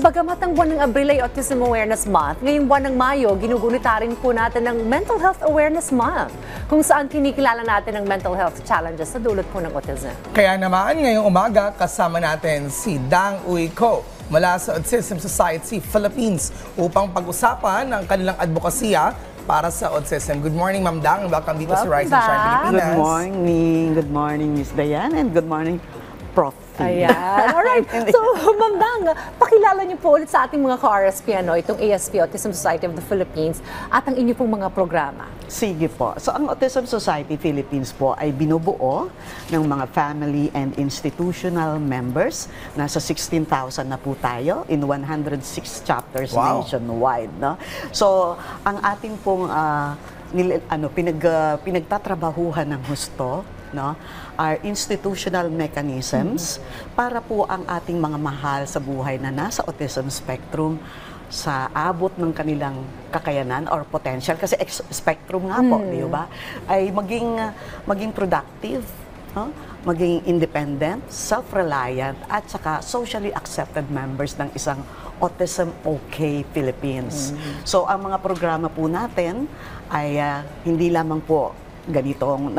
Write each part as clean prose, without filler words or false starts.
Bagamat ang buwan ng Abril ay Autism Awareness Month, ngayong buwan ng Mayo, ginugunita rin po natin ng Mental Health Awareness Month, kung saan kinikilala natin ang mental health challenges sa dulot po ng autism. Kaya naman, ngayong umaga, kasama natin si Dang Uy Ko mula sa Autism Society Philippines upang pag-usapan ang kanilang advokasya para sa autism. Good morning, Ma'am Dang. Welcome dito sa Rise and Shine Pilipinas. Good morning, Miss Diane, and good morning, Prof. Ayan. Alright. So, Ma'am Dang, pakilala niyo po ulit sa ating mga ka-RSP, itong ASP, Autism Society of the Philippines, at ang inyo pong mga programa. Sige po. So, ang Autism Society Philippines po ay binubuo ng mga family and institutional members. Nasa 16,000 na po tayo in 106 chapters nationwide. No? So, ang ating pong pinagtatrabahuhan ng husto, no, are institutional mechanisms para po ang ating mga mahal sa buhay na nasa autism spectrum sa abot ng kanilang kakayanan or potential, kasi spectrum nga po, di ba, ay maging productive, no? Maging independent, self-reliant, at saka socially accepted members ng isang Autism OK Philippines. So, ang mga programa po natin ay hindi lamang po ganitong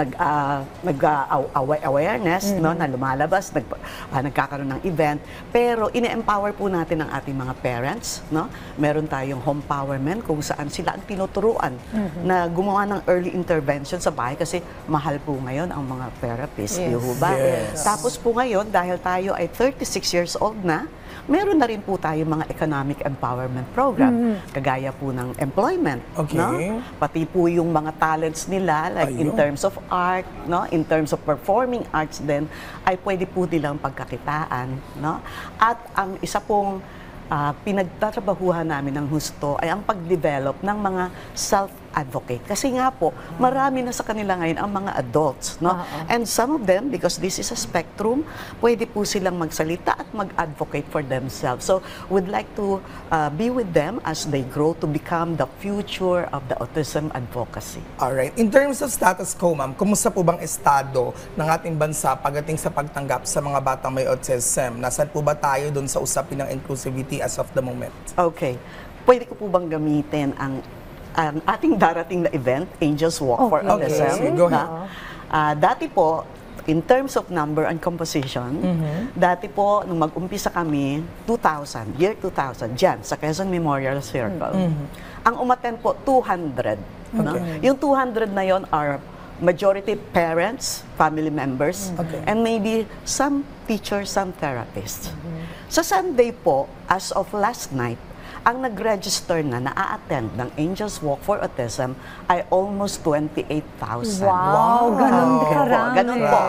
awareness, no, na lumalabas, nagkakaroon ng event, pero ine-empower po natin ang ating mga parents, no? Meron tayong homepowerment kung saan sila ang tinuturuan na gumawa ng early intervention sa bahay, kasi mahal po ngayon ang mga therapists, di ba? Yes. Tapos po ngayon, dahil tayo ay 36 years old na, meron na rin po tayo mga economic empowerment program, kagaya po ng employment, no? Pati po yung mga talents nila, like in terms of art, no? In terms of performing arts din, ay pwede po nilang pagkakitaan, no? At ang isa pong pinagtatrabahuhan namin ng husto ay ang pag-develop ng mga self-advocate. Kasi nga po, marami na sa kanila ngayon ang mga adults, no? And some of them, because this is a spectrum, pwede po silang magsalita at mag-advocate for themselves. So, we'd like to be with them as they grow to become the future of the autism advocacy. Alright. In terms of status quo, ma'am, kumusta po bang estado ng ating bansa pagdating sa pagtanggap sa mga batang may autism? Nasaan po ba tayo dun sa usapin ng inclusivity as of the moment? Okay. Pwede ko po bang gamitin ang ating darating na event, Angels Walk for Autism? Go ahead. Dati po, in terms of number and composition, dati po, nung mag-umpisa kami, year 2000, dyan, sa Quezon Memorial Circle, ang umattend po, 200. No? Yung 200 na yon are majority parents, family members, and maybe some teachers, some therapists. Sa Sunday po, as of last night, ang nag-register na a-attend ng Angels Walk for Autism ay almost 28,000. Wow, ganun karami. Ganun po.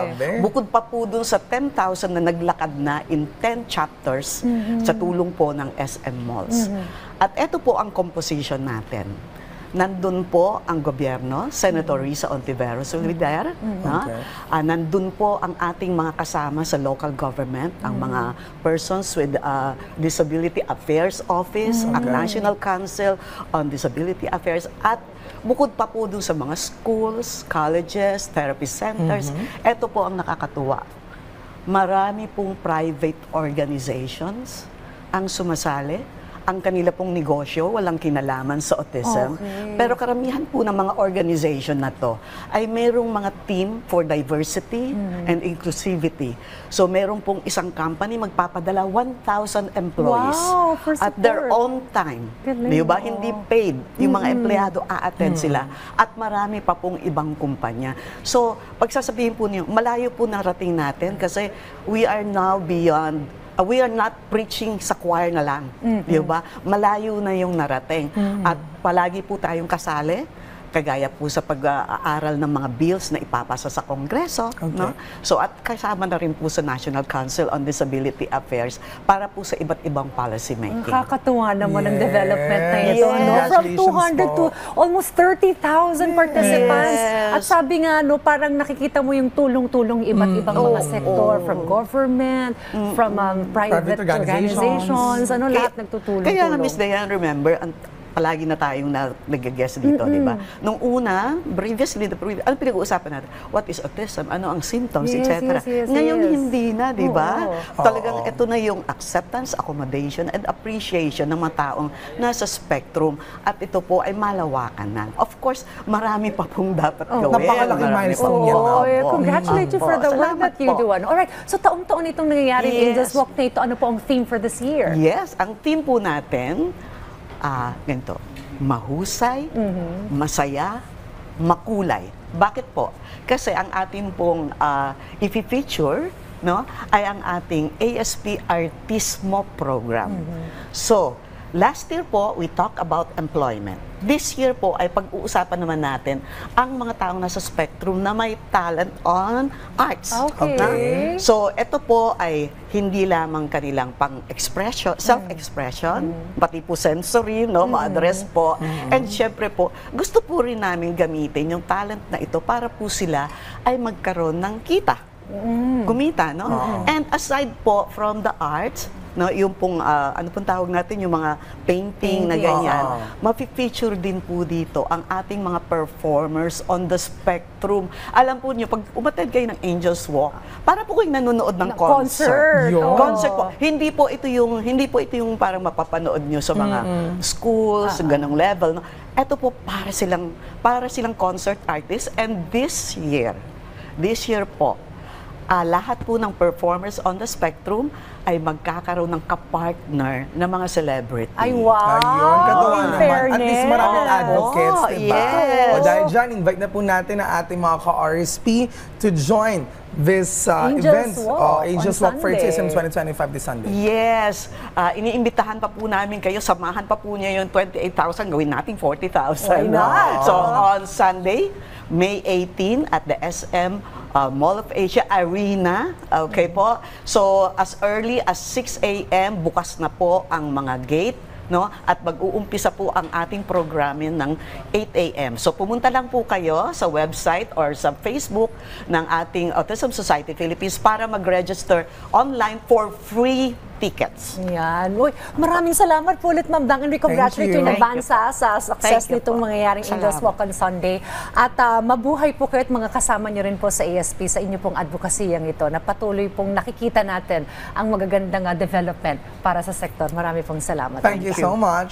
Bukod pa po dun sa 10,000 na naglakad na in 10 chapters sa tulong po ng SM Malls. At ito po ang composition natin. Nandun po ang gobyerno, Senator Risa Ontiveros Solider. Nandun po ang ating mga kasama sa local government, ang mga persons with Disability Affairs Office, ang National Council on Disability Affairs, at bukod pa po dun sa mga schools, colleges, therapy centers. Ito po ang nakakatuwa. Marami pong private organizations ang sumasali. Ang kanila pong negosyo, walang kinalaman sa autism. Pero karamihan po ng mga organization na to ay merong mga team for diversity and inclusivity. So meron pong isang company magpapadala 1,000 employees at their own time. Di ba? Hindi paid. Yung mga empleyado a-attend sila. At marami pa pong ibang kumpanya. So pagsasabihin po niyo, malayo po narating natin kasi we are now beyond. We are not preaching sa choir na lang, di ba? Malayo na yung narating. At palagi po tayong kasali, kagaya po sa pag-aaral ng mga bills na ipapasa sa Kongreso. No? So, at kasama na rin po sa National Council on Disability Affairs para po sa iba't ibang policy making. Nakakatuwa naman ang development na ito. From 200 to almost 30,000 participants. At sabi nga, parang nakikita mo yung tulong-tulong iba't ibang mga sektor, from government, from private organizations, lahat nagtutulong-tulong. Kaya nga, Miss Diane, remember, palagi na tayong nag-guest dito, di ba? Nung una, ano pinag-uusapan natin? What is autism? Ano ang symptoms, Yes, etc. yes, Ngayon, yes. hindi na, di ba? Oo. Talagang ito na yung acceptance, accommodation, and appreciation ng mga taong nasa spectrum. At ito po ay malawakan na. Of course, marami pa pong dapat gawin. Napakalaking Marami milestone pa yan, po. ma'am. Congratulate you for the work Salamat that you po. do. Alright, so taong-taon itong nangyayari in Yes. Angels Walk na ito. Ano po ang theme for this year? Yes, ang team po natin, ganito, mahusay, masaya, makulay. Bakit po? Kasi ang ating pong i-feature, no, ay ang ating ASP Artismo program. So, last year po, we talk about employment. This year po ay pag-uusapan naman natin ang mga taong nasa spectrum na may talent on arts. Okay. So, ito po ay hindi lamang kanilang pang-expression, self-expression, pati po sensory, no, ma-address po. And syempre po, gusto po rin namin gamitin yung talent na ito para po sila ay magkaroon ng kita. Kumita, no? And aside po from the arts, no, yung pong, ano pong tawag natin, yung mga painting na ganyan, ma-feature din po dito ang ating mga performers on the spectrum. Alam po niyo, pag umattend kayo ng Angels Walk, para po kayong nanonood ng concert. Yun. Concert po. Hindi po ito yung parang mapapanood niyo sa mga schools, ganong level. No? Ito po para silang concert artists, and this year po, lahat po ng performers on the spectrum ay magkakaroon ng kapartner na mga celebrity. Ay, wow! Ayun, katuwa In naman. At fairness. least maraming advocates, Oh, diba? yes. O dahil dyan, invite na po natin ang ating mga ka-RSP to join this Angels event, Walk Angels on Walk for Sunday. Autism 2025 this Sunday. Yes. Iniimbitahan pa po namin kayo, samahan pa po niya yung 28,000, gawin natin 40,000. Why not? So, on Sunday, May 18 at the SM Mall of Asia Arena. Okay po. So, as early as 6 a.m., bukas na po ang mga gate. No? At mag-uumpisa po ang ating programin ng 8 a.m. So pumunta lang po kayo sa website or sa Facebook ng ating Autism Society Philippines para mag-register online for free tickets. Yan. Uy, maraming salamat po ulit, Ma'am Dang, and we congratulate you in Thank advance sa success Thank you nitong po. mangyayaring Angels Salamat. Walk on Sunday. At mabuhay po kayo at mga kasama niyo rin po sa ASP sa inyo pong advokasiyang ito na patuloy pong nakikita natin ang magagandang development para sa sektor. Marami pong salamat. Thank you so much.